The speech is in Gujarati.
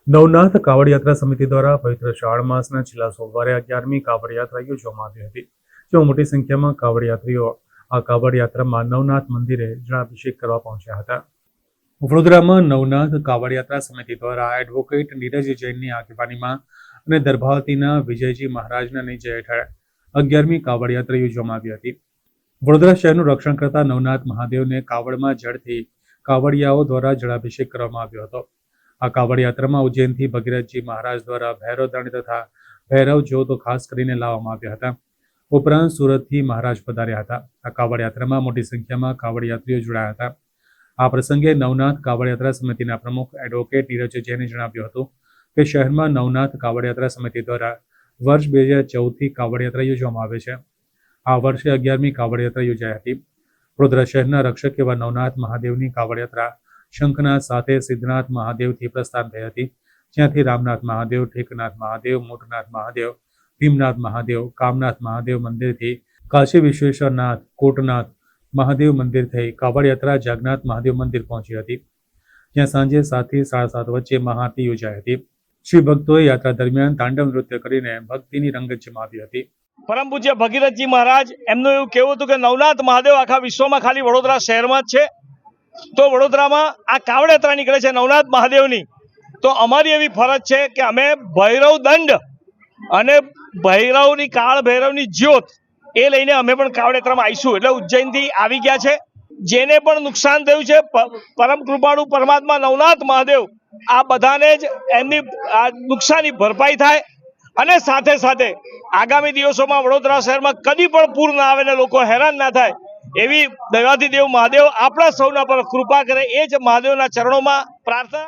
નવનાથ કાવડ યાત્રા સમિતિ દ્વારા પવિત્ર શ્રાવણ માસના છેલ્લા સોમવારે 11મી કાવડ યાત્રા યોજવામાં આવી હતી, જેમાં મોટી સંખ્યામાં કાવડ યાત્રીઓ આ કાવડ યાત્રામાં નવનાથ મંદિરે જળાભિષેક કરવા પહોંચ્યા હતા। વડોદરામાં નવનાથ કાવડ યાત્રા સમિતિ દ્વારા એડવોકેટ નીરજ જૈનની આગેવાનીમાં અને દર્ભાવતીના વિજયજી મહારાજના નેજા હેઠળ 11મી કાવડ યાત્રા યોજવામાં આવી હતી। વડોદરા શહેરનું રક્ષણ કરતા નવનાથ મહાદેવને કાવડમાં જળથી કાવડિયાઓ દ્વારા જળાભિષેક કરવામાં આવ્યો હતો। આ કાવડ યાત્રામાં ઉજ્જૈનથી ભગીરથજી મહારાજ દ્વારા ભૈરવ દંડ તથા ભૈરવ જ્યોતો ખાસ કરીને લાવવામાં આવ્યા હતા। ઉપરાંત સુરતથી મહારાજ પધાર્યા હતા। આ કાવડ યાત્રામાં મોટી સંખ્યામાં કાવડ યાત્રીઓ જોડાયા હતા। આ પ્રસંગે નવનાથ કાવડ યાત્રા સમિતિના પ્રમુખ એડવોકેટ નીરજ જૈને જણાવ્યું હતું કે શહેરમાં નવનાથ કાવડ યાત્રા સમિતિ દ્વારા વર્ષ 2014થી કાવડ યાત્રા યોજવામાં આવે છે। આ વર્ષે 11મી કાવડ યાત્રા યોજાઈ હતી। વડોદરા શહેરના રક્ષક એવા નવનાથ મહાદેવની કાવડ યાત્રા શંખનાથ સાથે સિદ્ધનાથ મહાદેવથી પ્રસ્થાન થઈ હતી, જ્યાંથી રામનાથ મહાદેવ, ઠેકનાથ મહાદેવ, મોટનાથ મહાદેવ, ભીમનાથ મહાદેવ, કામનાથ મહાદેવ મંદિરથી કાશી વિશ્વેશ્વરનાથ, કોટનાથ મહાદેવ મંદિર થઈ કાવડ યાત્રા જાગનાથ મહાદેવ મંદિર પહોંચી હતી, જ્યાં સાંજે 7 થી 7:30 વચ્ચે મહાઆરતી યોજાઈ હતી। શ્રી ભક્તોએ યાત્રા દરમિયાન તાંડવ નૃત્ય કરીને ભક્તિની રંગત જમાવી હતી। પરમ પૂજ્ય ભગીરથજી મહારાજ એમનું એવું કહેવું હતું કે નવનાથ મહાદેવ આખા વિશ્વમાં ખાલી વડોદરા શહેરમાં જ છે, તો વડોદરામાં આ કાવડ યાત્રા નીકળે છે નવનાથ મહાદેવની, તો અમારી એવી ફરજ છે કે અમે ભૈરવ દંડ અને ભૈરવની કાળ ભૈરવની જ્યોત એ લઈને અમે પણ કાવડ યાત્રામાં આવીશું। એટલે ઉજ્જૈનથી આવી ગયા છે, જેને પણ નુકસાન થયું છે પરમ કૃપાળુ પરમાત્મા નવનાથ મહાદેવ આ બધાને જ એમની નુકસાની ભરપાઈ થાય અને સાથે સાથે આગામી દિવસોમાં વડોદરા શહેરમાં કદી પણ પૂર ના આવે ને લોકો હેરાન ના થાય એવી દૈવાધિદેવ મહાદેવ આપણા સૌના પર કૃપા કરે, એ જ મહાદેવના ચરણોમાં પ્રાર્થના।